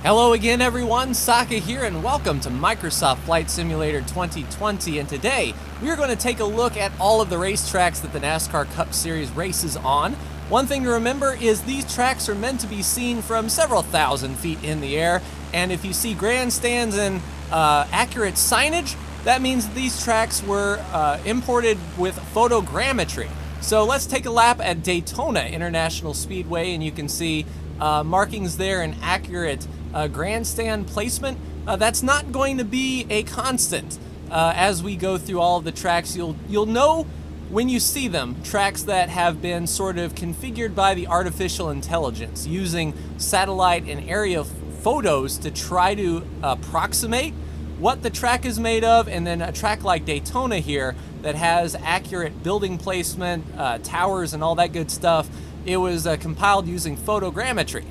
Hello again everyone, Saka here and welcome to Microsoft Flight Simulator 2020, and today we are going to take a look at all of the racetracks that the NASCAR Cup Series races on. One thing to remember is these tracks are meant to be seen from several thousand feet in the air, and if you see grandstands and accurate signage, that means these tracks were imported with photogrammetry. So let's take a lap at Daytona International Speedway and you can see markings there and accurate grandstand placement. That's not going to be a constant as we go through all of the tracks. You'll know when you see them, tracks that have been sort of configured by the artificial intelligence using satellite and area photos to try to approximate what the track is made of, and then a track like Daytona here that has accurate building placement, towers and all that good stuff. It was compiled using photogrammetry,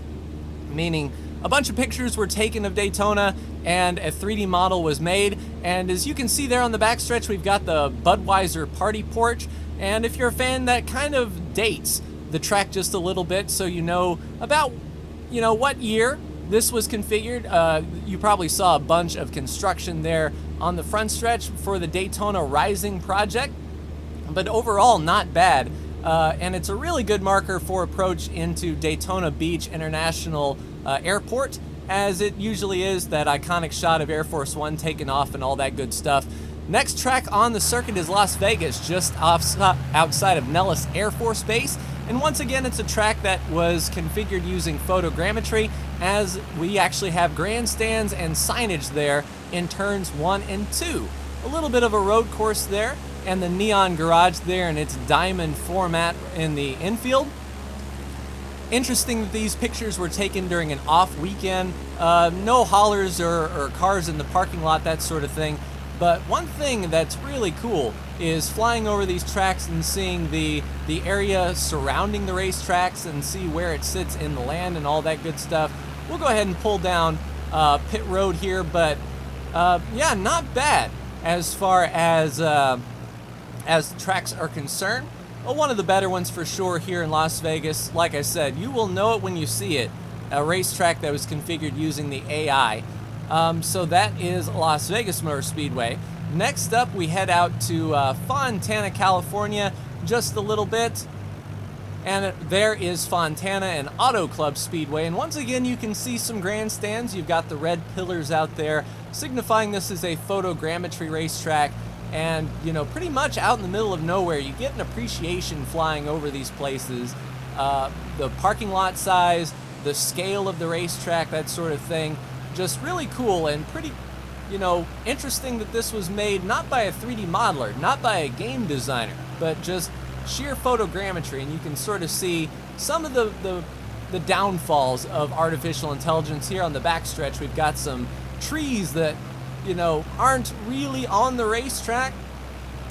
meaning a bunch of pictures were taken of Daytona and a 3D model was made. And as you can see there on the backstretch, we've got the Budweiser party porch. And if you're a fan, that kind of dates the track just a little bit, so you know about, what year this was configured. You probably saw a bunch of construction there on the front stretch for the Daytona Rising project, but overall not bad. And it's a really good marker for approach into Daytona Beach International Airport, as it usually is, that iconic shot of Air Force One taking off and all that good stuff. Next track on the circuit is Las Vegas, just outside of Nellis Air Force Base. And once again, it's a track that was configured using photogrammetry, as we actually have grandstands and signage there in turns 1 and 2. A little bit of a road course there, and the neon garage there in its diamond format in the infield. Interesting that these pictures were taken during an off weekend. No haulers or cars in the parking lot, that sort of thing. But one thing that's really cool is flying over these tracks and seeing the area surrounding the racetracks and see where it sits in the land and all that good stuff. We'll go ahead and pull down pit road here, but yeah, not bad as far as the tracks are concerned. Well, one of the better ones for sure here in Las Vegas. Like I said, you will know it when you see it. A racetrack that was configured using the AI. So that is Las Vegas Motor Speedway. Next up, we head out to Fontana, California, just a little bit. And there is Fontana and Auto Club Speedway. And once again, you can see some grandstands. You've got the red pillars out there, signifying this is a photogrammetry racetrack. And, pretty much out in the middle of nowhere, you get an appreciation flying over these places. The parking lot size, the scale of the racetrack, that sort of thing. Just really cool and pretty, interesting that this was made not by a 3D modeler, not by a game designer, but just sheer photogrammetry. And you can sort of see some of the downfalls of artificial intelligence here on the backstretch. We've got some trees that aren't really on the racetrack.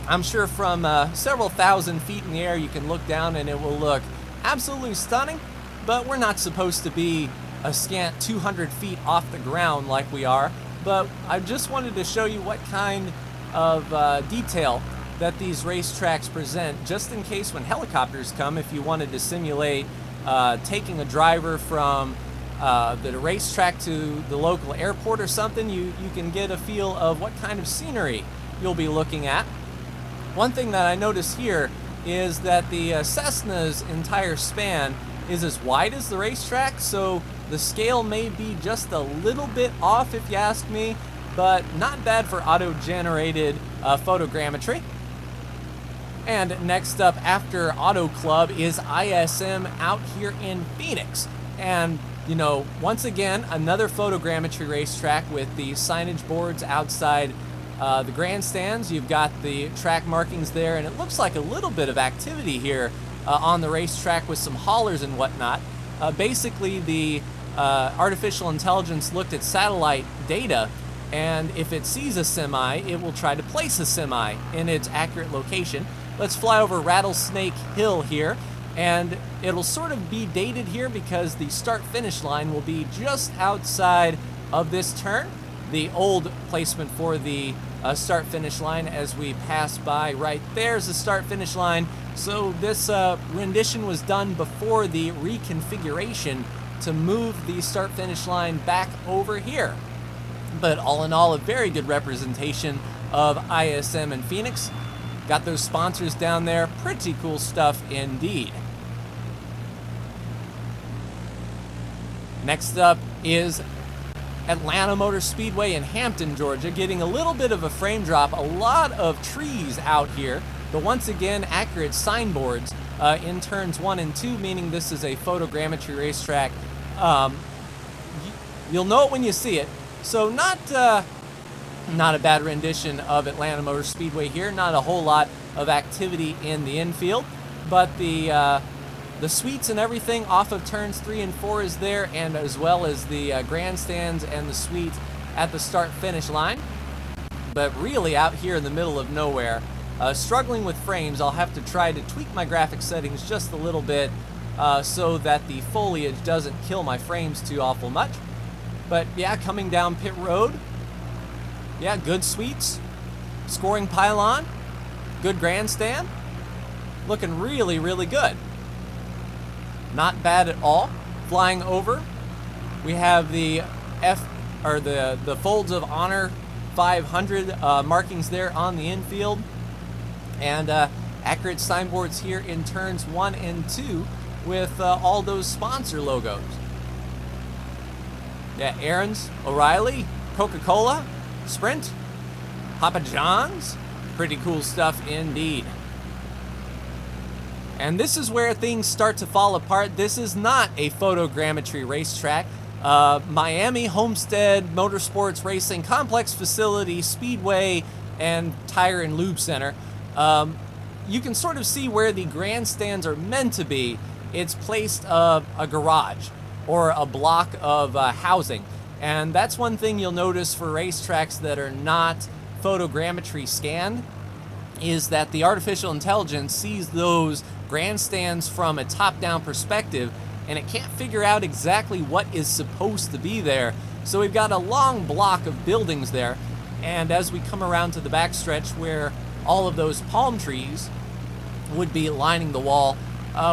I'm sure from several thousand feet in the air you can look down and it will look absolutely stunning, but we're not supposed to be a scant 200 feet off the ground like we are. But I just wanted to show you what kind of detail that these racetracks present, just in case when helicopters come, if you wanted to simulate taking a driver from the racetrack to the local airport or something, you can get a feel of what kind of scenery you'll be looking at. One thing that I noticed here is that the Cessna's entire span is as wide as the racetrack, so the scale may be just a little bit off if you ask me, but not bad for auto-generated photogrammetry. And next up after Auto Club is ISM out here in Phoenix. And once again, another photogrammetry racetrack with the signage boards outside the grandstands. You've got the track markings there, and it looks like a little bit of activity here on the racetrack with some haulers and whatnot. Basically, the artificial intelligence looked at satellite data, and if it sees a semi, it will try to place a semi in its accurate location. Let's fly over Rattlesnake Hill here. And it'll sort of be dated here because the start-finish line will be just outside of this turn. The old placement for the start-finish line, as we pass by right there's the start-finish line. So this rendition was done before the reconfiguration to move the start-finish line back over here. But all in all, a very good representation of ISM and Phoenix. Got those sponsors down there. Pretty cool stuff indeed. Next up is Atlanta Motor Speedway in Hampton, Georgia, getting a little bit of a frame drop. A lot of trees out here, but once again, accurate signboards in turns 1 and 2, meaning this is a photogrammetry racetrack. You'll know it when you see it. So not a bad rendition of Atlanta Motor Speedway here. Not a whole lot of activity in the infield, but the suites and everything off of turns 3 and 4 is there, and as well as the grandstands and the suites at the start-finish line. But really out here in the middle of nowhere, struggling with frames. I'll have to try to tweak my graphic settings just a little bit so that the foliage doesn't kill my frames too awful much. But yeah, coming down pit road, yeah, good suites, scoring pylon, good grandstand, looking really, really good. Not bad at all. Flying over, we have the the Folds of Honor 500 markings there on the infield, and accurate signboards here in turns 1 and 2 with all those sponsor logos. Yeah, Aaron's, O'Reilly, Coca-Cola, Sprint, Papa John's. Pretty cool stuff indeed. And this is where things start to fall apart. This is not a photogrammetry racetrack. Miami Homestead Motorsports Racing Complex Facility, Speedway, and Tire and Lube Center. You can sort of see where the grandstands are meant to be. It's placed a garage or a block of housing. And that's one thing you'll notice for racetracks that are not photogrammetry scanned, is that the artificial intelligence sees those grandstands from a top-down perspective, and it can't figure out exactly what is supposed to be there. So we've got a long block of buildings there, and as we come around to the backstretch where all of those palm trees would be lining the wall,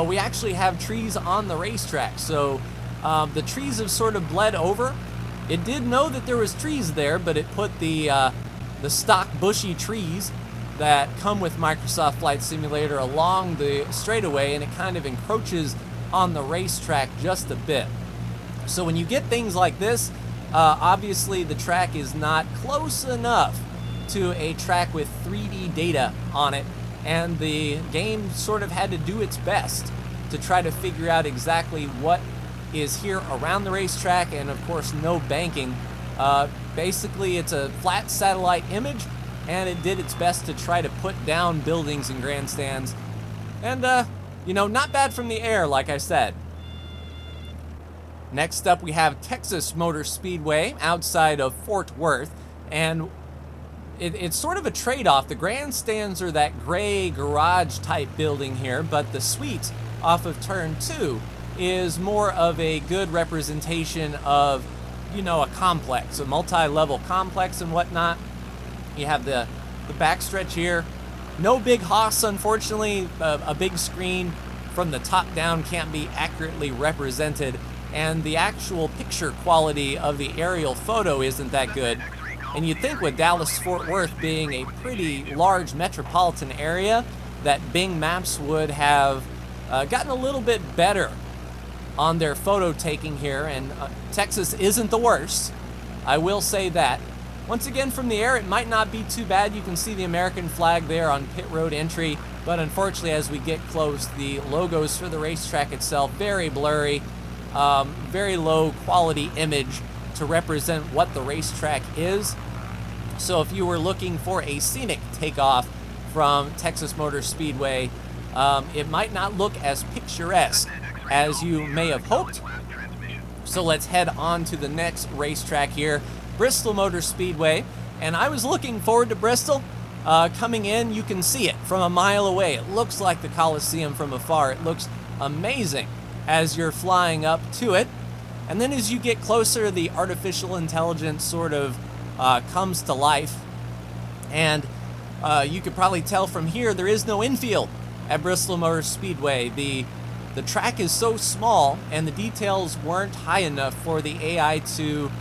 we actually have trees on the racetrack. So the trees have sort of bled over. It did know that there was trees there, but it put the stock bushy trees that come with Microsoft Flight Simulator along the straightaway, and it kind of encroaches on the racetrack just a bit. So when you get things like this, obviously the track is not close enough to a track with 3D data on it, and the game sort of had to do its best to try to figure out exactly what is here around the racetrack, and of course no banking. Basically it's a flat satellite image, and it did its best to try to put down buildings and grandstands. And, you know, not bad from the air, like I said. Next up, we have Texas Motor Speedway outside of Fort Worth, and it's sort of a trade-off. The grandstands are that gray garage-type building here, but the suite off of turn 2 is more of a good representation of, you know, a complex, a multi-level complex and whatnot. You have the backstretch here. No big hoss, unfortunately. A big screen from the top down can't be accurately represented, and the actual picture quality of the aerial photo isn't that good. And you'd think with Dallas-Fort Worth being a pretty large metropolitan area that Bing Maps would have gotten a little bit better on their photo taking here, and Texas isn't the worst. I will say that. Once again, from the air, it might not be too bad. You can see the American flag there on pit road entry, but unfortunately, as we get close, the logos for the racetrack itself, very blurry, very low quality image to represent what the racetrack is. So if you were looking for a scenic takeoff from Texas Motor Speedway, it might not look as picturesque as you may have hoped. So let's head on to the next racetrack here, Bristol Motor Speedway. And I was looking forward to Bristol. Coming in, you can see it from a mile away. It looks like the Coliseum from afar. It looks amazing as you're flying up to it. And then as you get closer, the artificial intelligence sort of comes to life. And you could probably tell from here, there is no infield at Bristol Motor Speedway. The the track is so small and the details weren't high enough for the AI to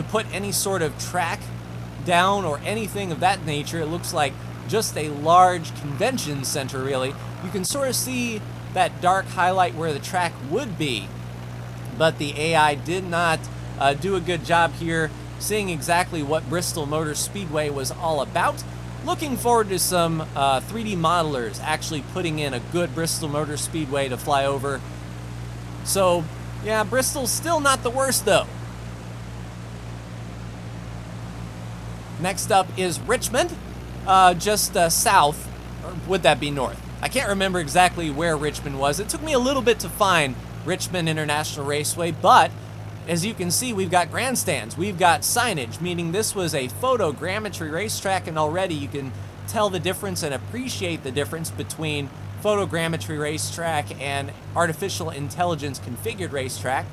put any sort of track down or anything of that nature. It looks like just a large convention center, really. You can sort of see that dark highlight where the track would be, but the AI did not do a good job here seeing exactly what Bristol Motor Speedway was all about. Looking forward to some 3D modelers actually putting in a good Bristol Motor Speedway to fly over. So, yeah, Bristol's still not the worst, though. Next up is Richmond, just south, or would that be north? I can't remember exactly where Richmond was. It took me a little bit to find Richmond International Raceway, but as you can see, we've got grandstands, we've got signage, meaning this was a photogrammetry racetrack, and already you can tell the difference and appreciate the difference between photogrammetry racetrack and artificial intelligence configured racetrack.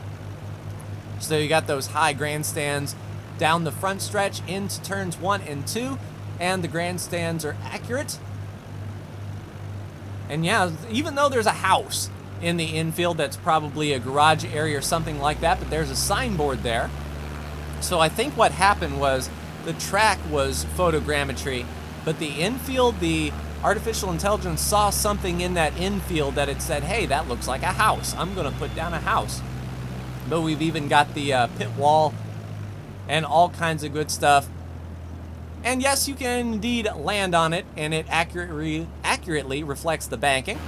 So you got those high grandstands down the front stretch into turns 1 and 2, and the grandstands are accurate. And yeah, even though there's a house in the infield that's probably a garage area or something like that, but there's a signboard there. So I think what happened was the track was photogrammetry, but the infield, the artificial intelligence saw something in that infield that it said, hey, that looks like a house. I'm going to put down a house. But we've even got the pit wall and all kinds of good stuff. And yes, you can indeed land on it, and it accurately reflects the banking.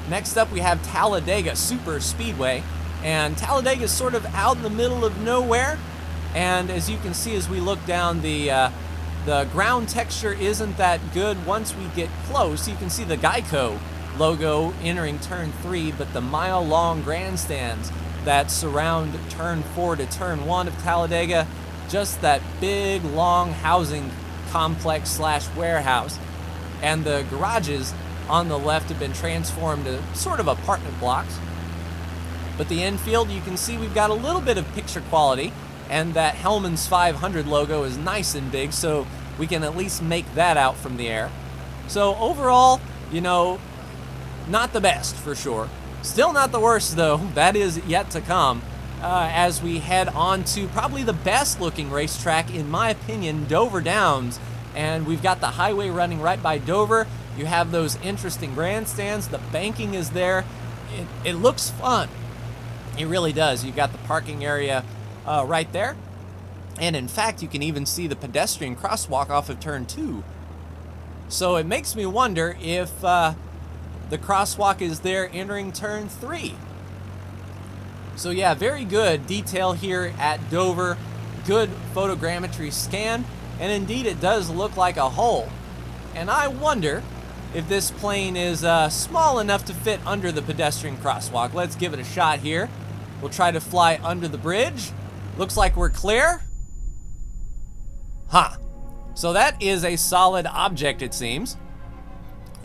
Next up, we have Talladega Superspeedway, and Talladega is sort of out in the middle of nowhere. And as you can see, as we look down, the ground texture isn't that good. Once we get close, you can see the Geico logo entering turn 3, but the mile-long grandstands that surround turn 4 to turn 1 of Talladega, just that big, long housing complex slash warehouse. And the garages on the left have been transformed to sort of apartment blocks. But the infield, you can see we've got a little bit of picture quality, and that Hellman's 500 logo is nice and big, so we can at least make that out from the air. So overall, you know, not the best for sure. Still not the worst, though. That is yet to come as we head on to probably the best looking racetrack, in my opinion, Dover Downs. And we've got the highway running right by Dover. You have those interesting grandstands. The banking is there. It looks fun. It really does. You've got the parking area right there. And in fact, you can even see the pedestrian crosswalk off of turn 2. So it makes me wonder if the crosswalk is there entering turn 3. So yeah, very good detail here at Dover. Good photogrammetry scan. And indeed, it does look like a hole. And I wonder if this plane is small enough to fit under the pedestrian crosswalk. Let's give it a shot here. We'll try to fly under the bridge. Looks like we're clear. Huh. So that is a solid object, it seems.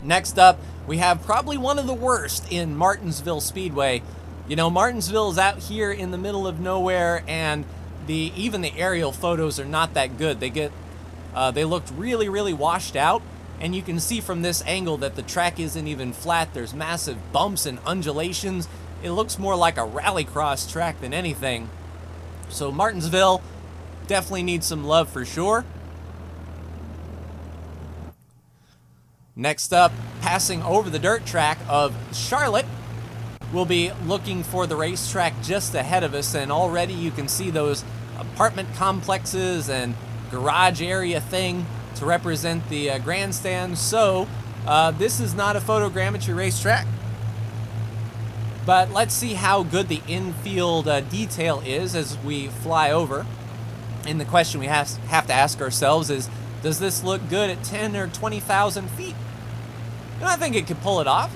Next up, we have probably one of the worst in Martinsville Speedway. You know, Martinsville is out here in the middle of nowhere, and even the aerial photos are not that good. They looked really, really washed out, and you can see from this angle that the track isn't even flat. There's massive bumps and undulations. It looks more like a rallycross track than anything. So Martinsville definitely needs some love for sure. Next up, passing over the dirt track of Charlotte, we'll be looking for the racetrack just ahead of us, and already you can see those apartment complexes and garage area thing to represent the grandstand. So this is not a photogrammetry racetrack, but let's see how good the infield detail is as we fly over. And the question we have to ask ourselves is, does this look good at 10 or 20,000 feet? And I think it could pull it off.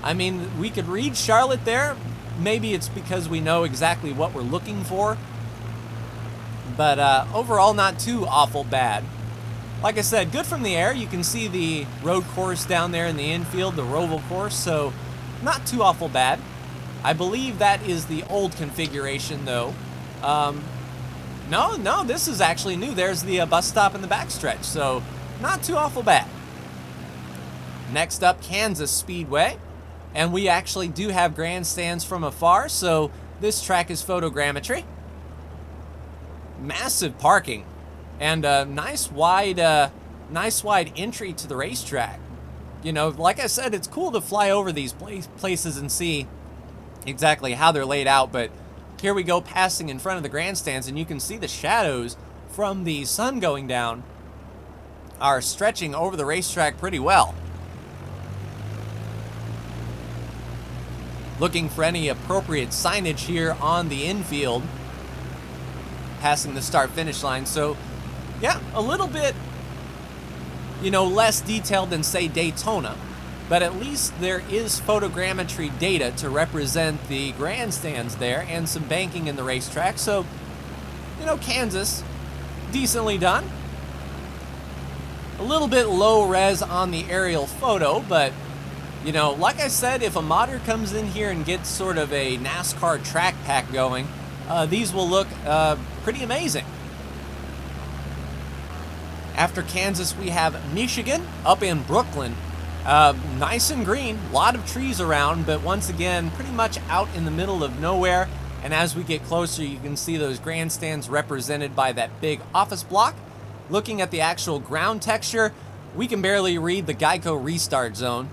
I mean, we could read Charlotte there. Maybe it's because we know exactly what we're looking for. But overall, not too awful bad. Like I said, good from the air. You can see the road course down there in the infield, the Roval course, so not too awful bad. I believe that is the old configuration, though. No, this is actually new. There's the bus stop in the backstretch, so not too awful bad. Next up, Kansas Speedway. And we actually do have grandstands from afar, so this track is photogrammetry. Massive parking and a nice wide entry to the racetrack. You know, like I said, it's cool to fly over these places and see exactly how they're laid out, but here we go passing in front of the grandstands, and you can see the shadows from the sun going down are stretching over the racetrack pretty well. Looking for any appropriate signage here on the infield, passing the start-finish line. So, yeah, a little bit, you know, less detailed than, say, Daytona, but at least there is photogrammetry data to represent the grandstands there and some banking in the racetrack. So, you know, Kansas, decently done. A little bit low res on the aerial photo, but you know, like I said, if a modder comes in here and gets sort of a NASCAR track pack going, these will look pretty amazing. After Kansas, we have Michigan up in Brooklyn. Nice and green, a lot of trees around, but once again, pretty much out in the middle of nowhere. And as we get closer, you can see those grandstands represented by that big office block. Looking at the actual ground texture, we can barely read the Geico restart zone.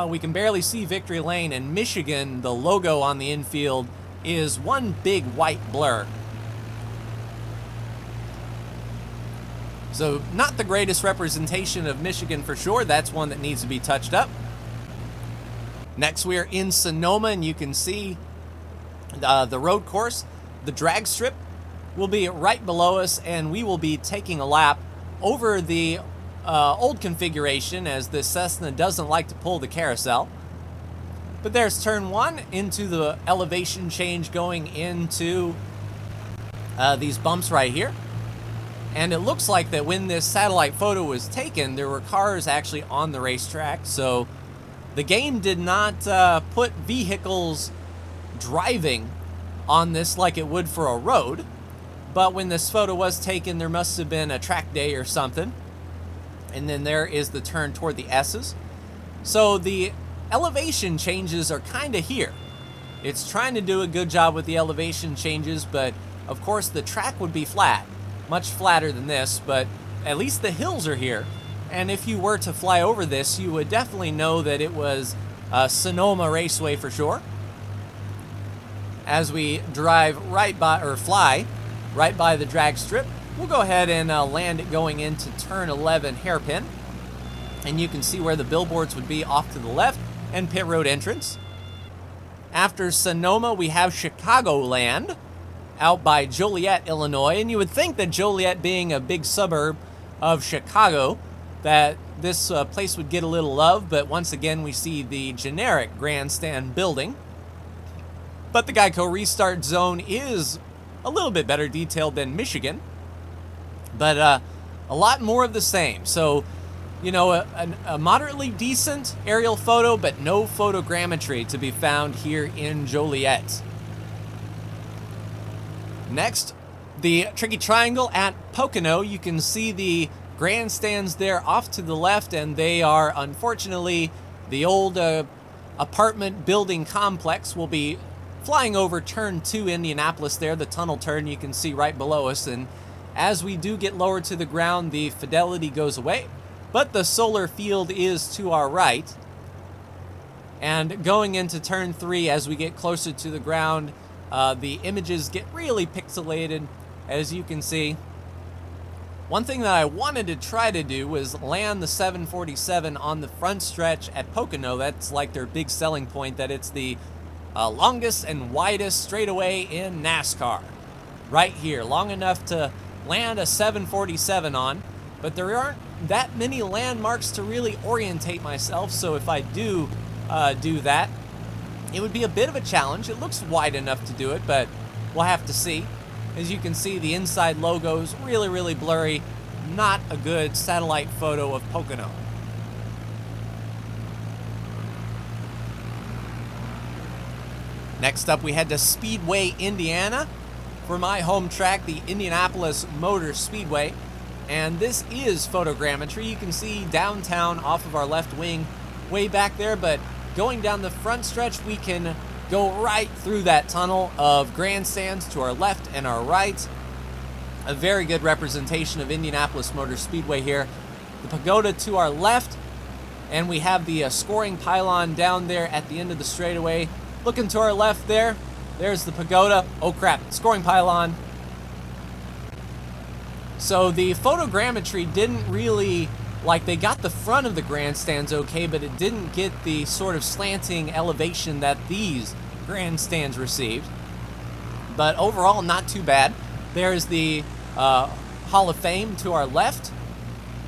We can barely see victory lane, and Michigan, the logo on the infield, is one big white blur. So not the greatest representation of Michigan for sure. That's one that needs to be touched up. Next, we are in Sonoma, and you can see the road course. The drag strip will be right below us, and we will be taking a lap over the old configuration, as the Cessna doesn't like to pull the carousel. But there's turn one into the elevation change going into these bumps right here. And it looks like that when this satellite photo was taken, there were cars actually on the racetrack. So the game did not put vehicles driving on this like it would for a road. But when this photo was taken, there must have been a track day or something. And then there is the turn toward the S's. So the elevation changes are kind of here. It's trying to do a good job with the elevation changes, but of course the track would be flat, much flatter than this, but at least the hills are here. And if you were to fly over this, you would definitely know that it was Sonoma Raceway for sure. As we drive right by, or fly right by the drag strip, we'll go ahead and land it going into turn 11 hairpin. And you can see where the billboards would be off to the left and pit road entrance. After Sonoma, we have Chicagoland out by Joliet, Illinois. And you would think that Joliet being a big suburb of Chicago, that this place would get a little love. But once again, we see the generic grandstand building. But the Geico restart zone is a little bit better detailed than Michigan. But a lot more of the same. So, you know, a moderately decent aerial photo, but no photogrammetry to be found here in Joliet. Next, the Tricky Triangle at Pocono. You can see the grandstands there off to the left, and they are, unfortunately, the old apartment building complex. Will be flying over turn 2 Indianapolis there, the tunnel turn you can see right below us. And as we do get lower to the ground, the fidelity goes away, but the solar field is to our right. And going into turn 3, as we get closer to the ground, the images get really pixelated, as you can see. One thing that I wanted to try to do was land the 747 on the front stretch at Pocono. That's like their big selling point, that it's the longest and widest straightaway in NASCAR. Right here, long enough to land a 747 on, but there aren't that many landmarks to really orientate myself, so if I do do that, it would be a bit of a challenge. It looks wide enough to do it, but we'll have to see. As you can see, the inside logo's really, really blurry. Not a good satellite photo of Pocono. Next up, we head to Speedway, Indiana, for my home track, the Indianapolis Motor Speedway. And this is photogrammetry. You can see downtown off of our left wing way back there, but going down the front stretch, we can go right through that tunnel of grandstands to our left and our right. A very good representation of Indianapolis Motor Speedway here. The pagoda to our left, and we have the scoring pylon down there at the end of the straightaway. Looking to our left there, there's the pagoda. Oh crap, scoring pylon. So the photogrammetry didn't really, like, they got the front of the grandstands okay, but it didn't get the sort of slanting elevation that these grandstands received. But overall, not too bad. There's the Hall of Fame to our left,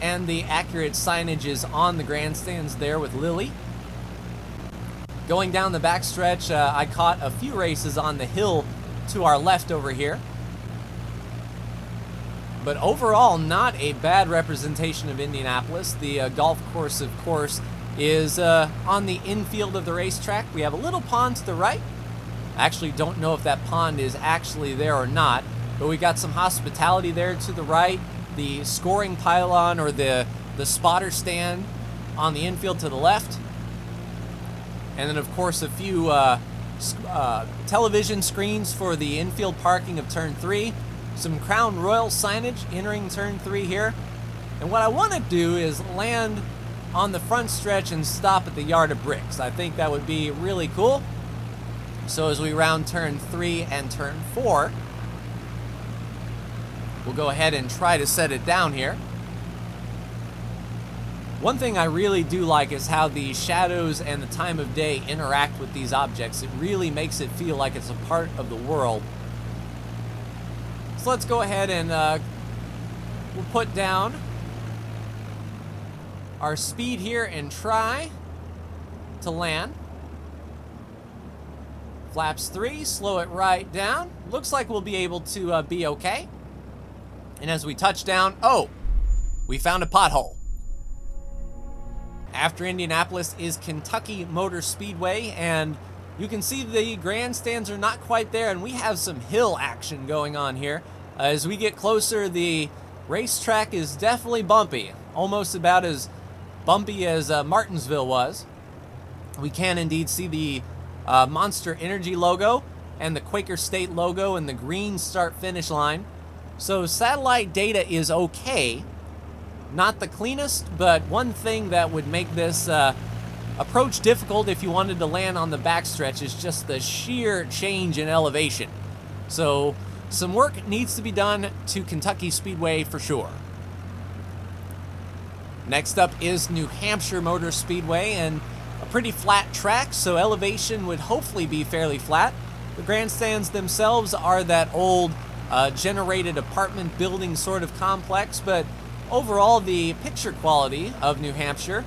and the accurate signage is on the grandstands there with Lily. Going down the backstretch, I caught a few races on the hill to our left over here. But overall, not a bad representation of Indianapolis. The golf course, of course, is on the infield of the racetrack. We have a little pond to the right. I actually don't know if that pond is actually there or not, but we got some hospitality there to the right. The scoring pylon, or the spotter stand, on the infield to the left. And then, of course, a few television screens for the infield parking of Turn 3. Some Crown Royal signage entering Turn 3 here. And what I want to do is land on the front stretch and stop at the Yard of Bricks. I think that would be really cool. So as we round Turn 3 and Turn 4, we'll go ahead and try to set it down here. One thing I really do like is how the shadows and the time of day interact with these objects. It really makes it feel like it's a part of the world. So let's go ahead and we'll put down our speed here and try to land. Flaps 3, slow it right down. Looks like we'll be able to be okay. And as we touch down, oh, we found a pothole. After Indianapolis is Kentucky Motor Speedway, and you can see the grandstands are not quite there, and we have some hill action going on here. As we get closer, the racetrack is definitely bumpy, almost about as bumpy as Martinsville was. We can indeed see the Monster Energy logo and the Quaker State logo and the green start-finish line. So satellite data is okay. Not the cleanest, but one thing that would make this approach difficult if you wanted to land on the backstretch is just the sheer change in elevation. So some work needs to be done to Kentucky Speedway for sure. Next up is New Hampshire Motor Speedway, and a pretty flat track, so elevation would hopefully be fairly flat. The grandstands themselves are that old generated apartment building sort of complex, but overall, the picture quality of New Hampshire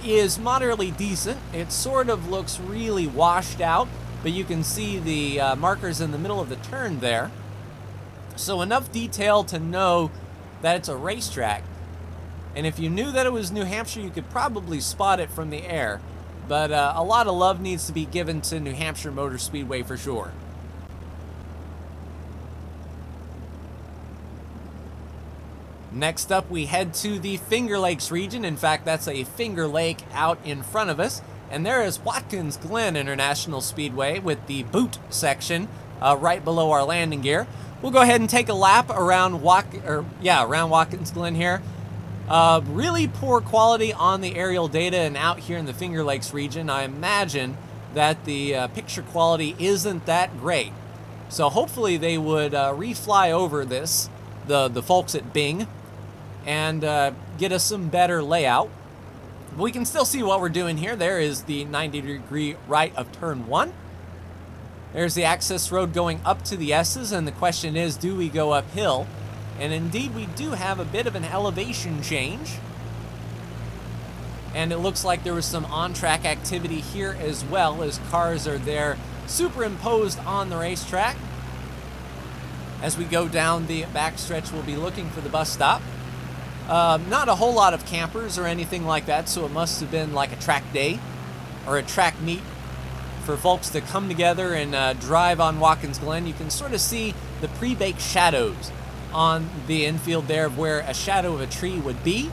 is moderately decent. It sort of looks really washed out, but you can see the markers in the middle of the turn there. So enough detail to know that it's a racetrack. And if you knew that it was New Hampshire, you could probably spot it from the air. But a lot of love needs to be given to New Hampshire Motor Speedway for sure. Next up, we head to the Finger Lakes region. In fact, that's a Finger Lake out in front of us. And there is Watkins Glen International Speedway with the boot section right below our landing gear. We'll go ahead and take a lap around Watkins Glen here. Really poor quality on the aerial data and out here in the Finger Lakes region. I imagine that the picture quality isn't that great. So hopefully they would refly over this, the folks at Bing, and get us some better layout. But we can still see what we're doing here. There is the 90-degree right of turn 1. There's the access road going up to the S's, and the question is, do we go uphill? And indeed, we do have a bit of an elevation change. And it looks like there was some on-track activity here as well, as cars are there superimposed on the racetrack. As we go down the backstretch, we'll be looking for the bus stop. Not a whole lot of campers or anything like that, so it must have been like a track day or a track meet for folks to come together and drive on Watkins Glen. You can sort of see the pre-baked shadows on the infield there of where a shadow of a tree would be.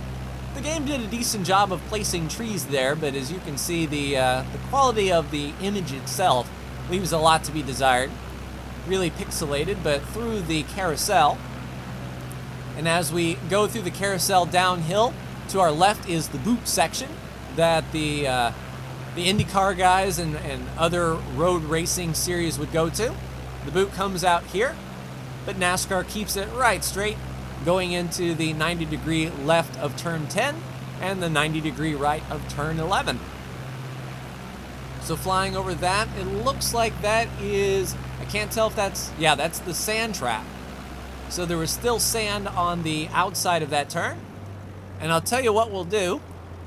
The game did a decent job of placing trees there, but as you can see, the quality of the image itself leaves a lot to be desired. Really pixelated, but through the carousel. And as we go through the carousel downhill, to our left is the boot section that the IndyCar guys and other road racing series would go to. The boot comes out here, but NASCAR keeps it right straight, going into the 90-degree left of turn 10 and the 90-degree right of turn 11. So flying over that, it looks like that is, I can't tell if that's, yeah, that's the sand trap. So there was still sand on the outside of that turn. And I'll tell you what we'll do.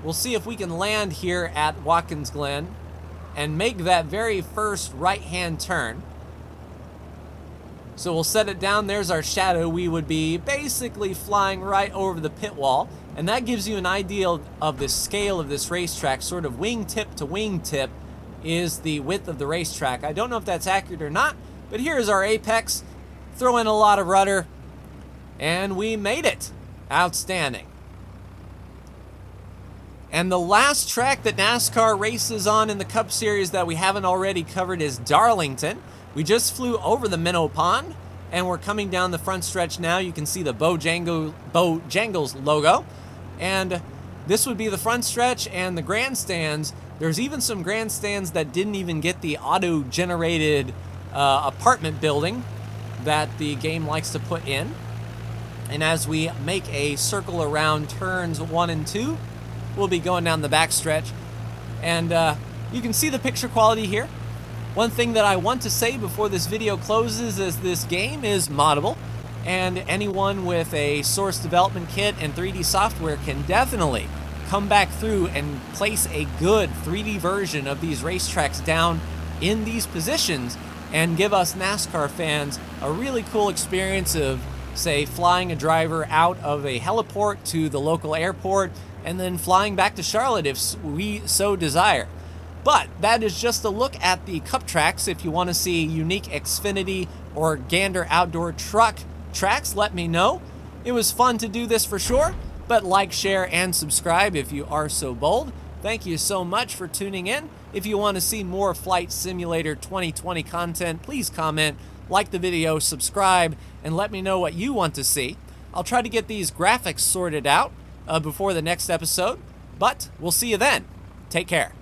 We'll see if we can land here at Watkins Glen and make that very first right-hand turn. So we'll set it down. There's our shadow. We would be basically flying right over the pit wall. And that gives you an idea of the scale of this racetrack. Sort of wingtip to wingtip is the width of the racetrack. I don't know if that's accurate or not, but here's our apex. Throw in a lot of rudder, and we made it. Outstanding. And the last track that NASCAR races on in the Cup Series that we haven't already covered is Darlington. We just flew over the Minnow Pond, and we're coming down the front stretch now. You can see the Bojangles logo. And this would be the front stretch and the grandstands. There's even some grandstands that didn't even get the auto-generated apartment building that the game likes to put in. And as we make a circle around turns 1 and 2, we'll be going down the back stretch. And you can see the picture quality here. One thing that I want to say before this video closes is this game is moddable, and anyone with a source development kit and 3D software can definitely come back through and place a good 3D version of these racetracks down in these positions and give us NASCAR fans a really cool experience of, say, flying a driver out of a heliport to the local airport and then flying back to Charlotte if we so desire. But that is just a look at the Cup tracks. If you want to see unique Xfinity or Gander outdoor truck tracks, let me know. It was fun to do this for sure, but like, share, and subscribe if you are so bold. Thank you so much for tuning in. If you want to see more Flight Simulator 2020 content, please comment, like the video, subscribe, and let me know what you want to see. I'll try to get these graphics sorted out before the next episode, but we'll see you then. Take care.